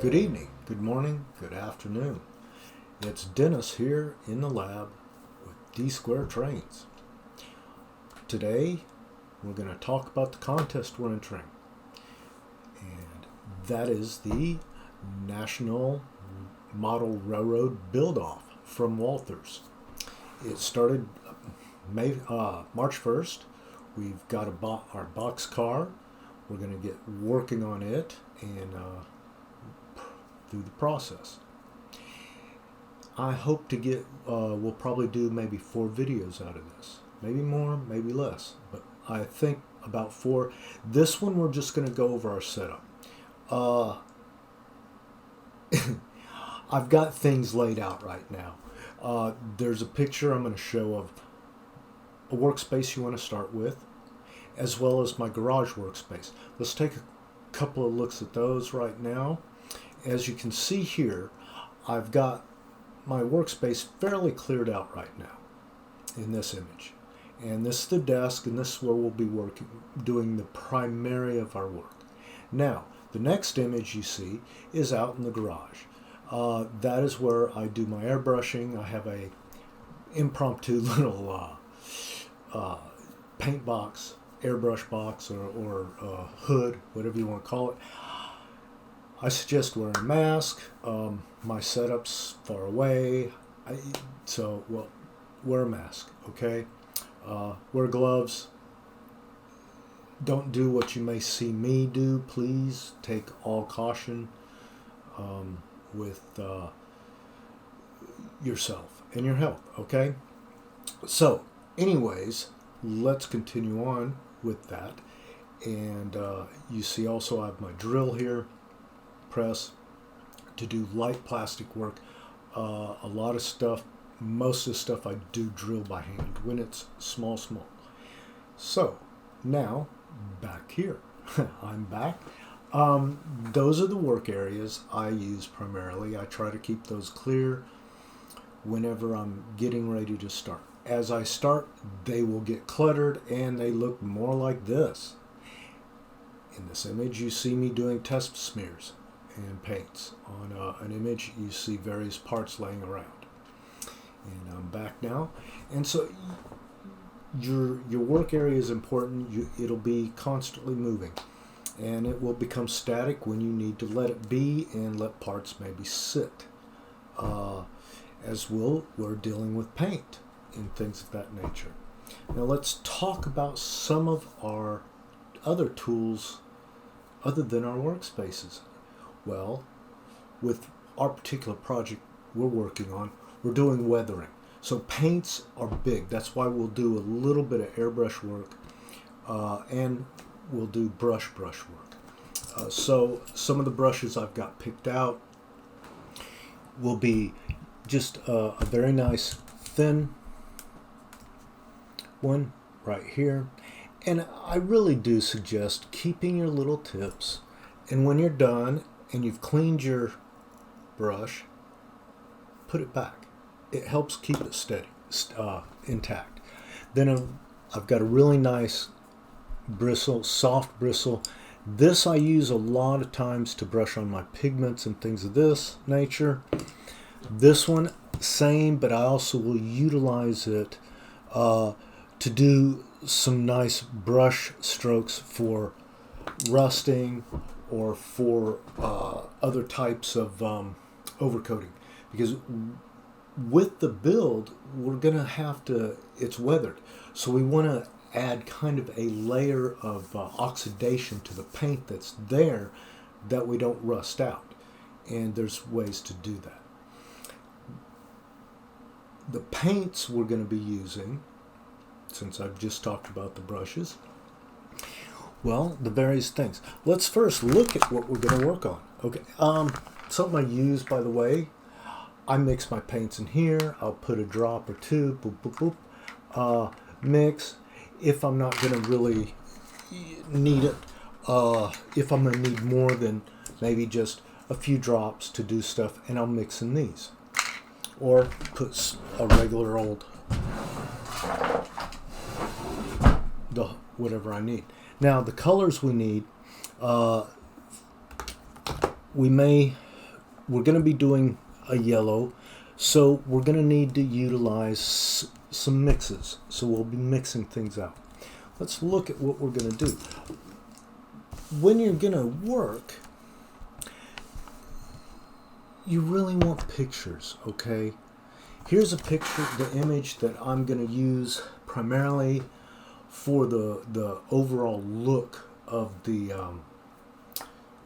Good evening, good morning, good afternoon. It's Dennis here in the lab with D-Square Trains. Today we're going to talk about the contest winning train, and that is the National Model Railroad Build-Off from Walthers. It started March 1st. We've got our box car. We're going to get working on it and through the process. I hope to get, we'll probably do maybe 4 videos out of this. Maybe more, maybe less, but I think about 4. This one we're just going to go over our setup. I've got things laid out right now. There's a picture I'm going to show of a workspace you want to start with, as well as my garage workspace. Let's take a couple of looks at those right now. As you can see here, I've got my workspace fairly cleared out right now in this image. And this is the desk, and this is where we'll be doing the primary of our work. Now, the next image you see is out in the garage. That is where I do my airbrushing. I have a impromptu little paint box, airbrush box, or hood, whatever you want to call it. I suggest wearing a mask. My setup's far away, wear a mask, okay? Wear gloves. Don't do what you may see me do, please. Take all caution with yourself and your health, okay? So, anyways, let's continue on with that. And you see also I have my drill here, press, to do light plastic work. A lot of stuff, most of the stuff I do drill by hand when it's small. So now back here. I'm back. Those are the work areas I use primarily. I try to keep those clear whenever I'm getting ready to start. As I start, they will get cluttered and they look more like this. In this image, you see me doing test smears and paints. On an image, you see various parts laying around. And I'm back now. And so your work area is important. It'll be constantly moving. And it will become static when you need to let it be and let parts maybe sit. We're dealing with paint and things of that nature. Now let's talk about some of our other tools other than our workspaces. Well, with our particular project we're working on, we're doing weathering. So paints are big. That's why we'll do a little bit of airbrush work and we'll do brush work. So some of the brushes I've got picked out will be just a very nice thin one right here. And I really do suggest keeping your little tips. And when you're done and you've cleaned your brush, put it back. It helps keep it steady, intact. Then I've got a really nice bristle, soft bristle. This I use a lot of times to brush on my pigments and things of this nature. This one, same, but I also will utilize it to do some nice brush strokes for rusting or for other types of overcoating. Because with the build, we're going to have to, it's weathered. So we want to add kind of a layer of oxidation to the paint that's there that we don't rust out. And there's ways to do that. The paints we're going to be using, since I've just talked about the brushes, well, the various things. Let's first look at what we're going to work on. Okay, something I use, by the way, I mix my paints in here. I'll put a drop or two, boop, boop, boop, mix. If I'm not going to really need it, if I'm going to need more than maybe just a few drops to do stuff, and I'll mix in these. Or put a regular old, whatever I need. Now, the colors we need, we may we're going to be doing a yellow, so we're going to need to utilize some mixes. So we'll be mixing things out. Let's look at what we're going to do. When you're going to work, you really want pictures, okay? Here's a picture, the image that I'm going to use primarily for the overall look of the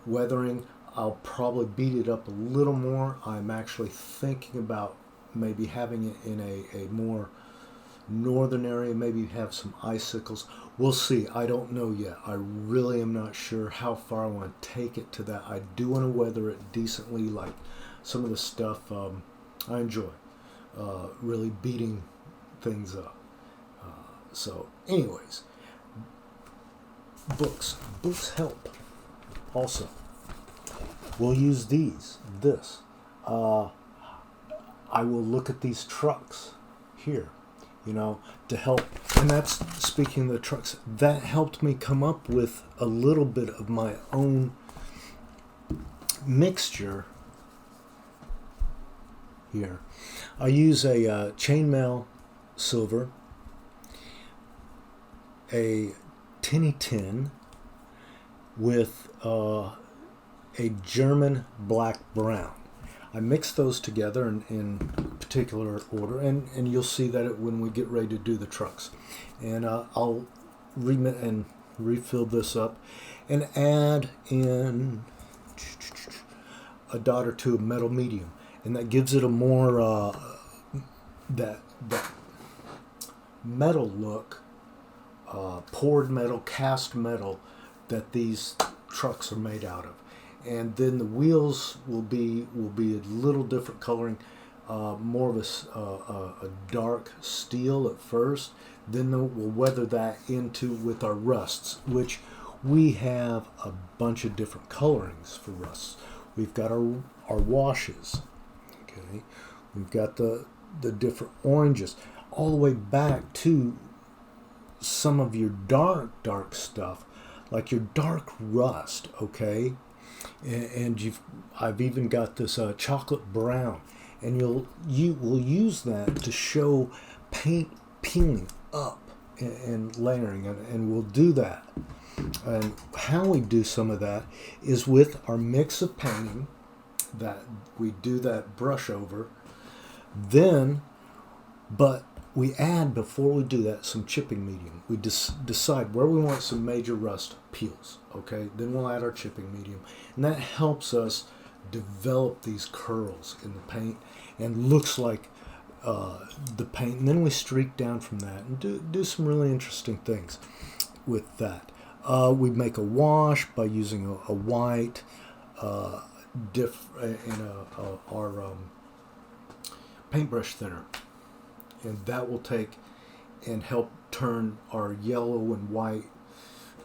weathering. I'll probably beat it up a little more. I'm actually thinking about maybe having it in a more northern area, maybe have some icicles. We'll see. I don't know yet. I really am not sure how far I want to take it to that. I do want to weather it decently, like some of the stuff I enjoy, really beating things up. So anyways, books help also. We'll use this. I will look at these trucks here, to help. And that's, speaking of the trucks, that helped me come up with a little bit of my own mixture here. I use a chainmail silver, a tinny tin with a German black brown. I mix those together in particular order, and you'll see that when we get ready to do the trucks. And I'll refill this up and add in a dot or two of metal medium, and that gives it a more that metal look, poured metal, cast metal that these trucks are made out of. And then the wheels will be a little different coloring, more of a dark steel at first. Then we'll weather that into with our rusts, which we have a bunch of different colorings for rusts. We've got our washes, okay. We've got the different oranges, all the way back to some of your dark stuff, like your dark rust, okay. And I've even got this chocolate brown, and you will use that to show paint peeling up and layering, and we'll do that. And how we do some of that is with our mix of painting that we do that brush over, then, but we add, before we do that, some chipping medium. We decide where we want some major rust peels, okay? Then we'll add our chipping medium. And that helps us develop these curls in the paint and looks like the paint. And then we streak down from that and do some really interesting things with that. We make a wash by using a white our paintbrush thinner. And that will take and help turn our yellow and white,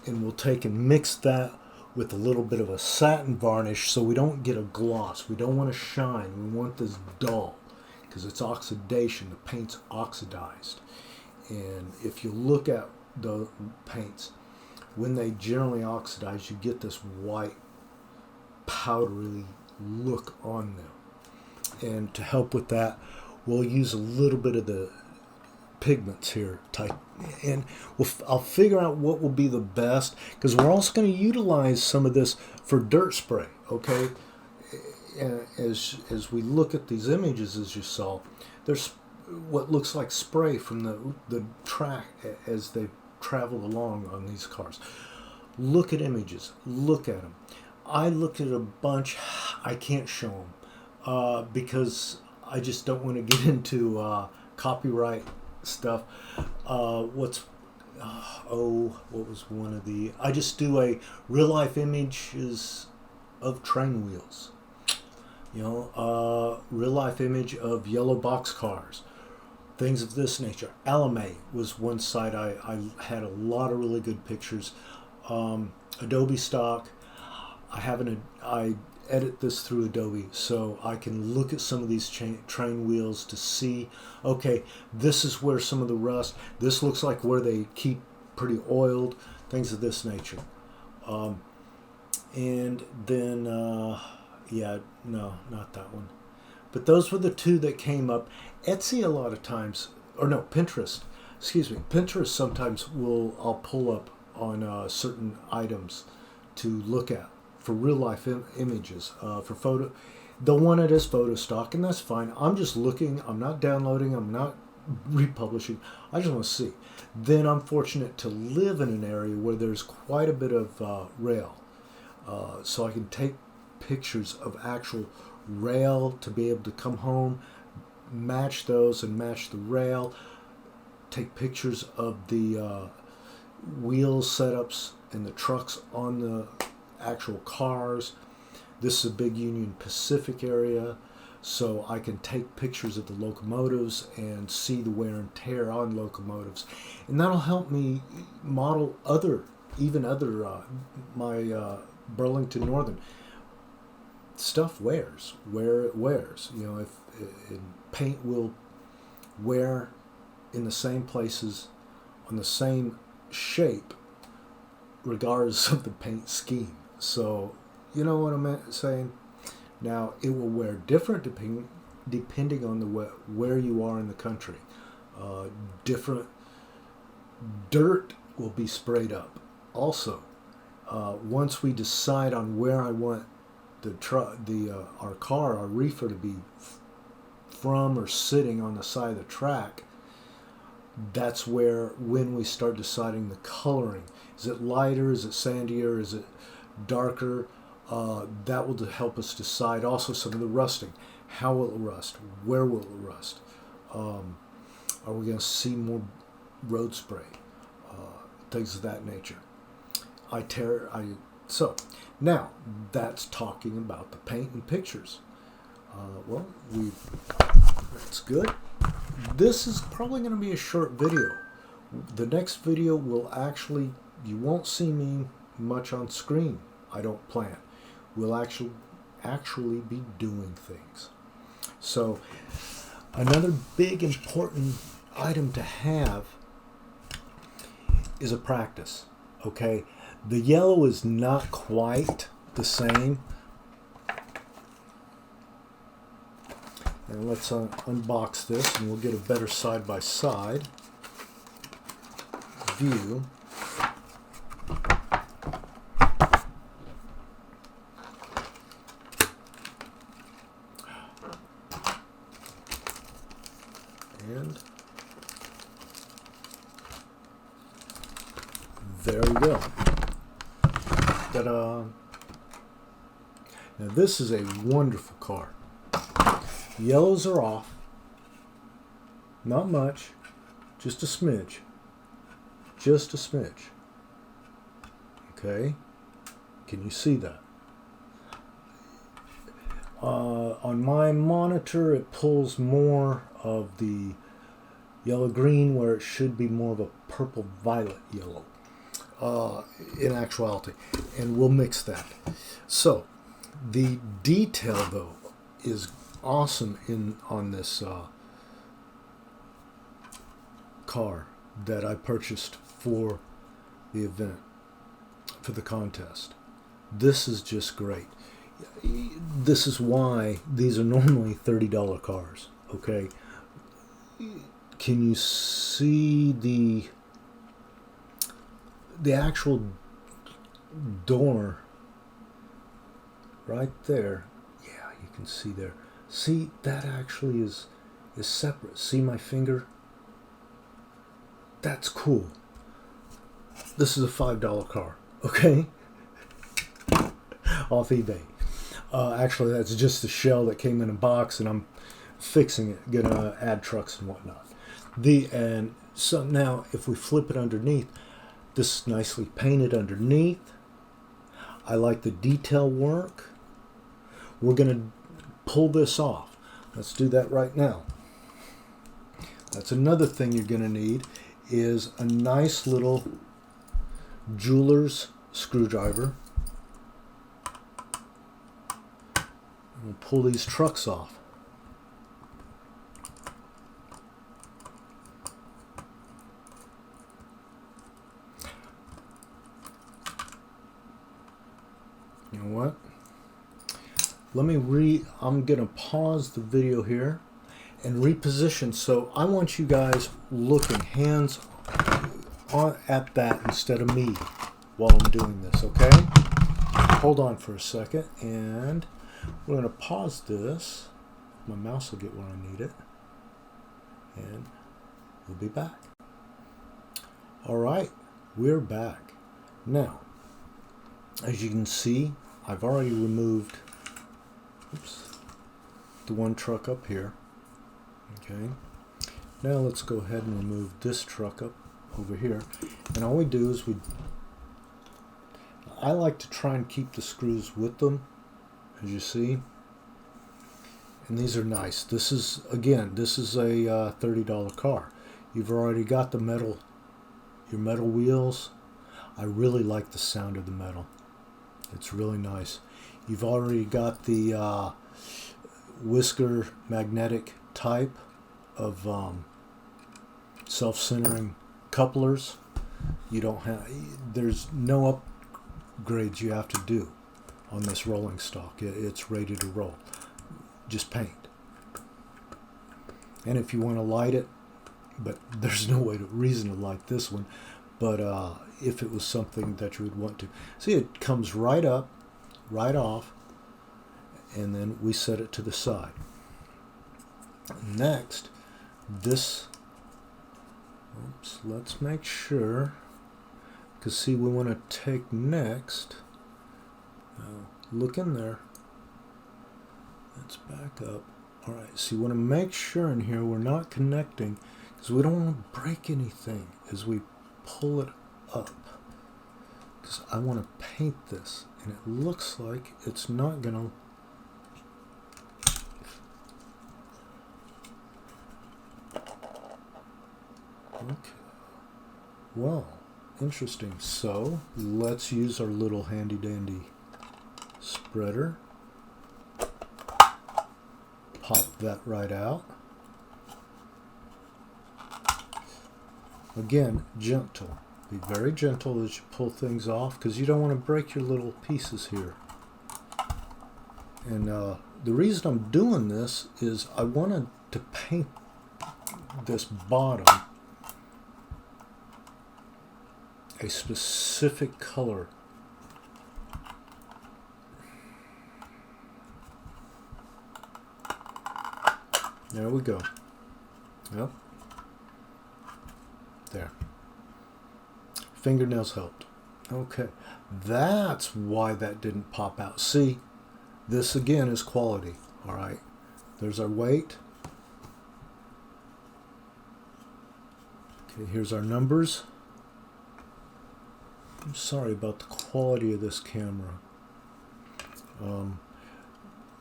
and we'll take and mix that with a little bit of a satin varnish so we don't get a gloss. We don't want to shine. We want this dull because it's oxidation. The paint's oxidized. And if you look at the paints, when they generally oxidize, you get this white, powdery look on them. And to help with that, we'll use a little bit of the pigments here, and I'll figure out what will be the best, because we're also going to utilize some of this for dirt spray, okay? As we look at these images, as you saw, there's what looks like spray from the track as they travel along on these cars. Look at images, look at them. I looked at a bunch. I can't show them because I just don't want to get into copyright stuff. What was one of the... I just do a real-life images of train wheels. Real-life image of yellow box cars. Things of this nature. Alame was one site I had a lot of really good pictures. Adobe stock. I edit this through Adobe so I can look at some of these train wheels to see, okay, this is where some of the rust, this looks like where they keep pretty oiled, things of this nature. And then Yeah, no, not that one. But those were the two that came up. Etsy a lot of times, or no, Pinterest. Excuse me. Pinterest sometimes I'll pull up on certain items to look at for real life images, for photo. They'll want it as photo stock, and that's fine. I'm just looking. I'm not downloading. I'm not republishing. I just want to see. Then I'm fortunate to live in an area where there's quite a bit of rail, so I can take pictures of actual rail to be able to come home, match those and match the rail, take pictures of the wheel setups and the trucks on the actual cars. This is a big Union Pacific area, so I can take pictures of the locomotives and see the wear and tear on locomotives, and that'll help me model my Burlington Northern stuff wears where it wears. You know, if paint will wear in the same places on the same shape regardless of the paint scheme. So you know what I'm saying. Now it will wear different depending on where you are in the country. Different dirt will be sprayed up also. Once we decide on where I want our reefer to be from or sitting on the side of the track, that's when we start deciding the coloring. Is it lighter? Is it sandier? Is it darker? That will help us decide also some of the rusting. How will it rust? Where will it rust? Are we going to see more road spray? Things of that nature. So now that's talking about the paint and pictures. That's good. This is probably going to be a short video. The next video you won't see me much on screen. I don't plan. We'll actually be doing things. So another big important item to have is a practice. Okay, the yellow is not quite the same. And let's unbox this and we'll get a better side-by-side view. And there we go. Ta-da! Now this is a wonderful car. Yellows are off. Not much. Just a smidge. Just a smidge. Okay? Can you see that? On my monitor, it pulls more of the yellow-green where it should be more of a purple-violet yellow in actuality. And we'll mix that. So, the detail, though, is awesome on this car that I purchased for the event, for the contest. This is just great. This is why these are normally $30 cars. Okay, can you see the actual door right there? Yeah, you can see there. See, that actually is separate. See my finger? That's cool. This is a $5 car, okay? Off eBay. Actually, that's just the shell that came in a box, and I'm fixing it. Gonna add trucks and whatnot. And so now, if we flip it underneath, this is nicely painted underneath. I like the detail work. We're gonna pull this off. Let's do that right now. That's another thing you're going to need is a nice little jeweler's screwdriver. We'll pull these trucks off. You know what? I'm gonna pause the video here and reposition. So I want you guys looking hands on at that instead of me while I'm doing this, okay? Hold on for a second, and we're gonna pause this. My mouse will get where I need it, and we'll be back. All right, we're back. Now, as you can see, I've already removed the one truck up here. Okay, now let's go ahead and remove this truck up over here. And all we do is I like to try and keep the screws with them, as you see. And these are nice. This is a $30 car. You've already got your metal wheels. I really like the sound of the metal. It's really nice. You've already got the whisker magnetic type of self-centering couplers. There's no upgrades you have to do on this rolling stock. It's ready to roll. Just paint. And if you want to light it, but there's no reason to light this one, but if it was something that you would want to. See, it comes right up, right off, and then we set it to the side. Next, let's make sure, because see, we want to take next, look in there, let's back up. All right, so you want to make sure in here we're not connecting, because we don't want to break anything as we pull it up, because I want to paint this, and it looks like it's not going to. Okay, well, interesting. So let's use our little handy dandy spreader. Pop that right out. Again, gentle. Be very gentle as you pull things off, because you don't want to break your little pieces here. And the reason I'm doing this is I wanted to paint this bottom a specific color. There we go. Yep. There. Fingernails helped. Okay. That's why that didn't pop out. See, this again is quality. All right. There's our weight. Okay, here's our numbers. I'm sorry about the quality of this camera.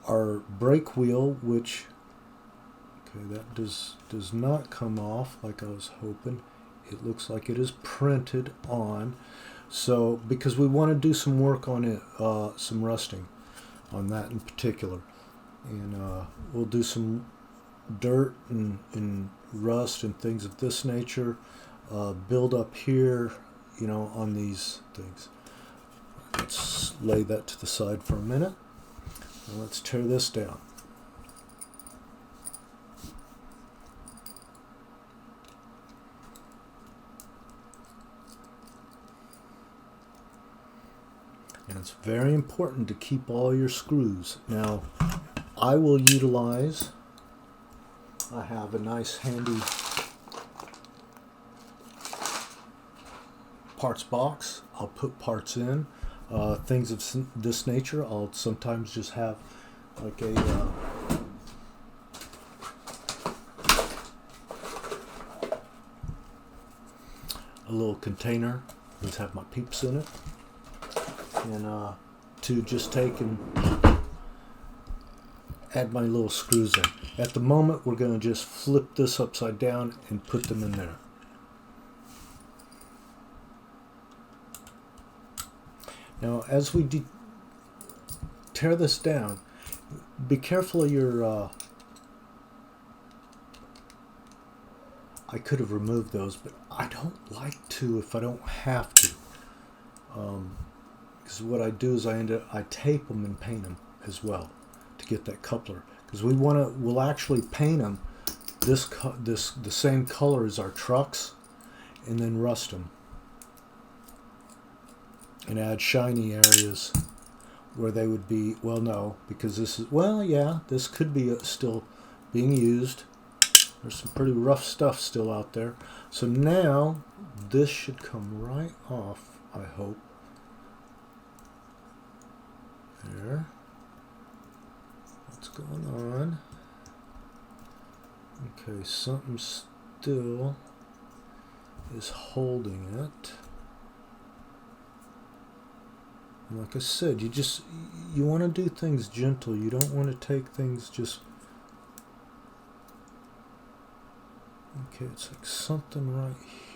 Our brake wheel, which that does not come off like I was hoping. It looks like it is printed on. So because we want to do some work on it, some rusting on that in particular, and we'll do some dirt and rust and things of this nature, build up here, on these things. Let's lay that to the side for a minute, and let's tear this down. And it's very important to keep all your screws. Now, I will utilize, I have a nice handy parts box. I'll put parts in. Things of this nature, I'll sometimes just have like a little container. Let's have my peeps in it. And to just take and add my little screws in. At the moment, we're going to just flip this upside down and put them in there. Now, as we tear this down, be careful of your... I could have removed those, but I don't like to if I don't have to. Because what I do is I tape them and paint them as well. to get that coupler, because we'll actually paint them the same color as our trucks, and then rust them and add shiny areas where they would be, well, no, because this is, well, yeah, this could be still being used. There's some pretty rough stuff still out there. So now this should come right off, I hope. There. What's going on? Okay, something still is holding it. And like I said, you want to do things gentle. You don't want to take things just... Okay, it's like something right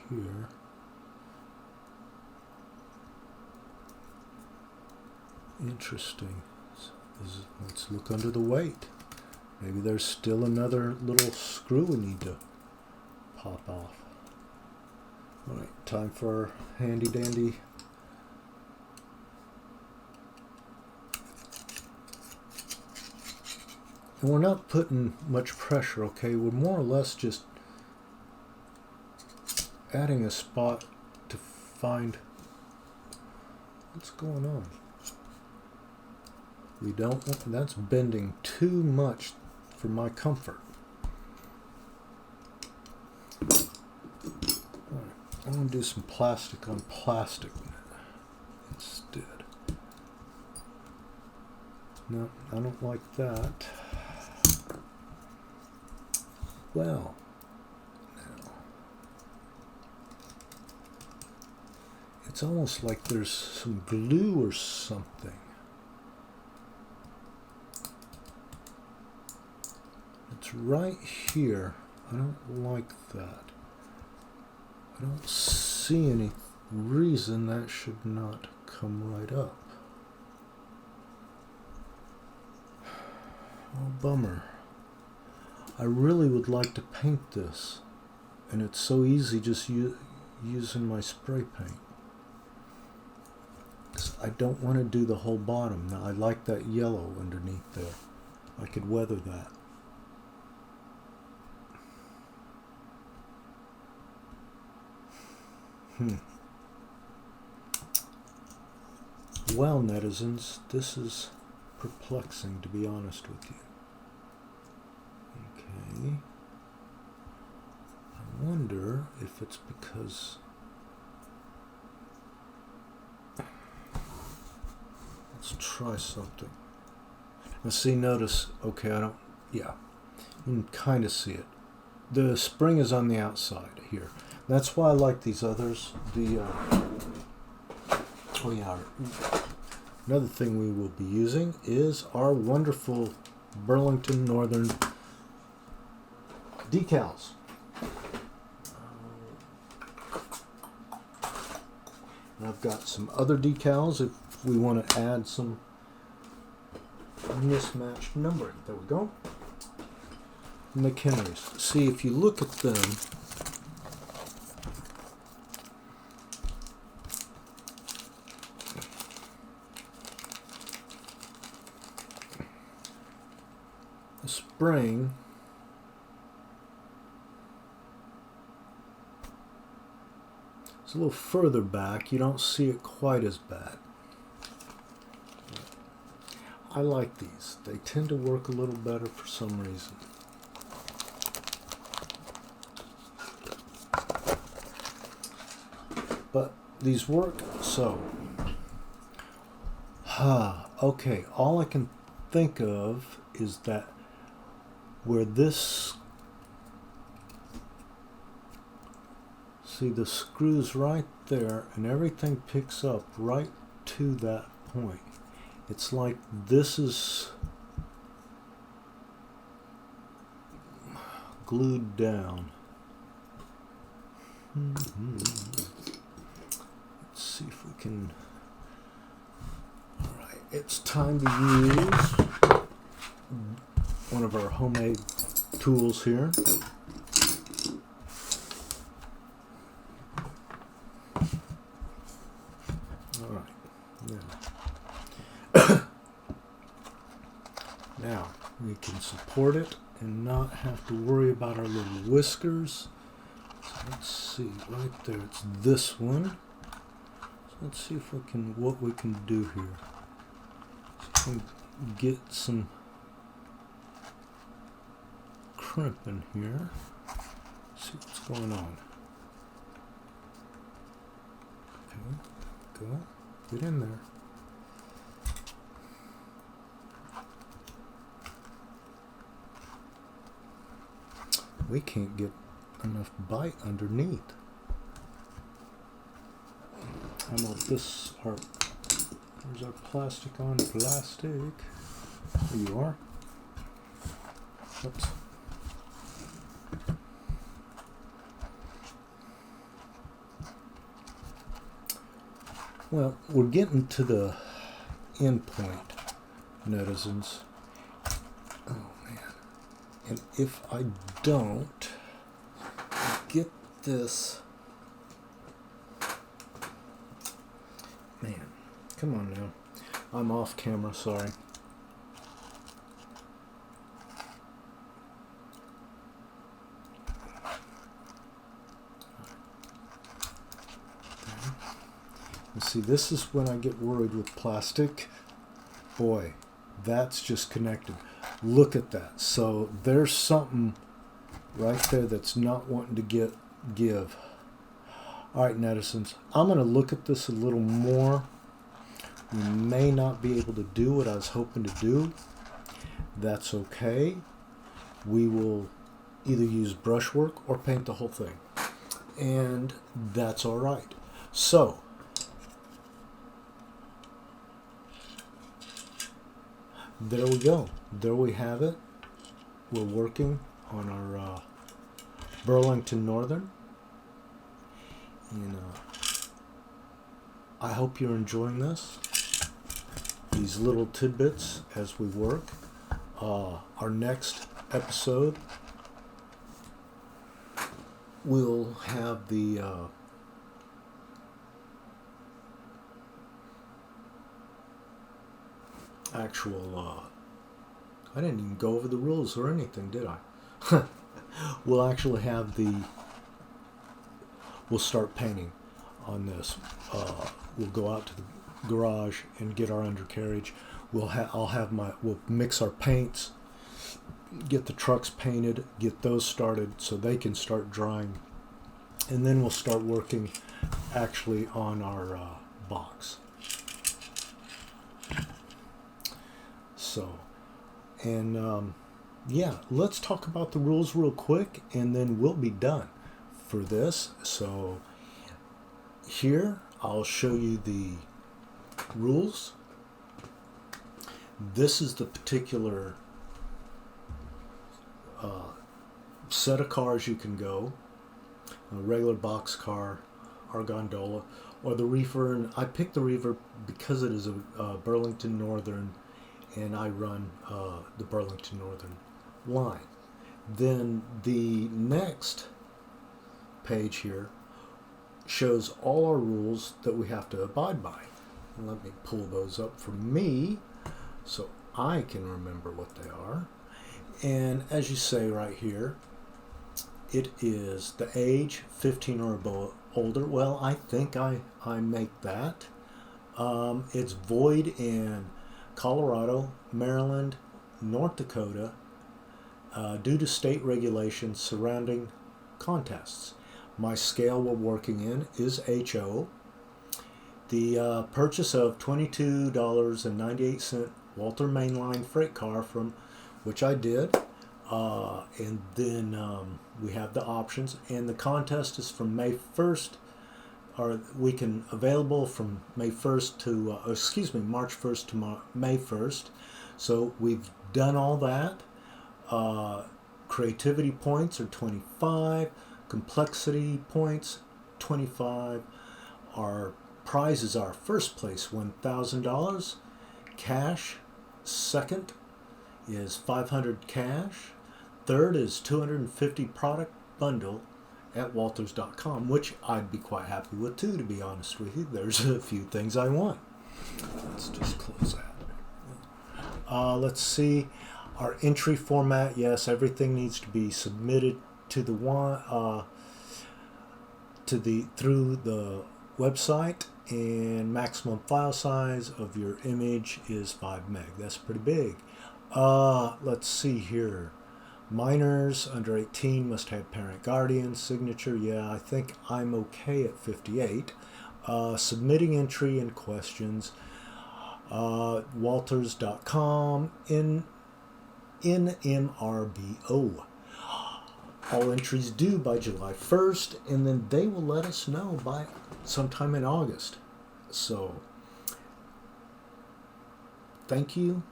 here. Interesting. Let's look under the weight. Maybe there's still another little screw we need to pop off. Alright, time for our handy dandy and we're not putting much pressure, okay? We're more or less just adding a spot to find what's going on. We don't want, that's bending too much for my comfort. Alright, I'm going to do some plastic on plastic instead. No, I don't like that. Well, now, it's almost like there's some glue or something. It's right here. I don't like that. I don't see any reason that should not come right up. Oh, bummer. I really would like to paint this, and it's so easy just using my spray paint. 'Cause I don't want to do the whole bottom. Now, I like that yellow underneath there. I could weather that. Well, netizens, this is perplexing, to be honest with you. Okay. I wonder if it's because... Let's try something. Now see, notice, okay, I don't, yeah, you can kind of see it. The spring is on the outside here. That's why I like these others. Oh yeah, another thing we will be using is our wonderful Burlington Northern decals. And I've got some other decals if we want to add some mismatched numbering. There we go. McHenry's. See, if you look at them, the spring is a little further back. You don't see it quite as bad. I like these. They tend to work a little better for some reason. But these work, so. Okay, all I can think of is that where this, see the screws right there and everything picks up right to that point. It's like this is glued down. Let's see if we can. Alright, it's time to use one of our homemade tools here. Alright, Now, we can support it and not have to worry about our little whiskers. So let's see, right there, it's this one. So let's see if what we can do here. So we can get some crimp in here. See what's going on. Okay, go, get in there. We can't get enough bite underneath. How about this? There's our plastic on plastic. There you are. Oops. Well, we're getting to the end point, netizens. Oh man. And if I don't get this, man, come on now. I'm off camera, sorry. And see, this is when I get worried with plastic. Boy, that's just connected. Look at that. So there's something right there that's not wanting to give. All right, netizens, I'm going to look at this a little more. We may not be able to do what I was hoping to do. That's okay. We will either use brushwork or paint the whole thing. And that's all right. So, there we go. There we have it. We're working on our Burlington Northern. And I hope you're enjoying these little tidbits as we work. Our next episode will have the actual I didn't even go over the rules or anything, did I? We'll actually have we'll start painting on this. We'll go out to the garage and get our undercarriage. We'll mix our paints, get the trucks painted, get those started so they can start drying, and then we'll start working actually on our box. So, and yeah, let's talk about the rules real quick, and then we'll be done for this. So here I'll show you the rules. This is the particular set of cars you can go: a regular box car, our gondola, or the reefer. And I picked the reefer because it is a Burlington Northern, and I run the Burlington Northern line. Then the next page here shows all our rules that we have to abide by. And let me pull those up for me so I can remember what they are. And as you say right here, it is the age 15 or older. Well, I think I make that. It's void in Colorado, Maryland, North Dakota, due to state regulations surrounding contests. My scale we're working in is HO. The purchase of $22.98 Walter Mainline freight car, from which I did, and then we have the options, and the contest is from May 1st, or we can available from May 1st to March 1st to May 1st. So we've done all that. Creativity points are 25, complexity points 25. Our prizes are: first place $1,000 cash, second is $500 cash, third is $250 product bundle at walters.com, which I'd be quite happy with too, to be honest with you. There's a few things I want. Let's just close that. Let's see. Our entry format, yes, everything needs to be submitted to the through the website, and maximum file size of your image is 5 meg. That's pretty big. Let's see here. Minors under 18 must have parent guardian signature. Yeah, I think I'm okay at 58. Submitting entry and questions. Walters.com in NMRBO. All entries due by July 1st, and then they will let us know by sometime in August. So, thank you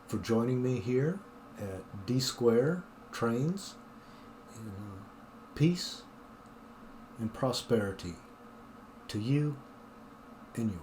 for joining me here at D Square Trains. And, peace and prosperity to you and yours.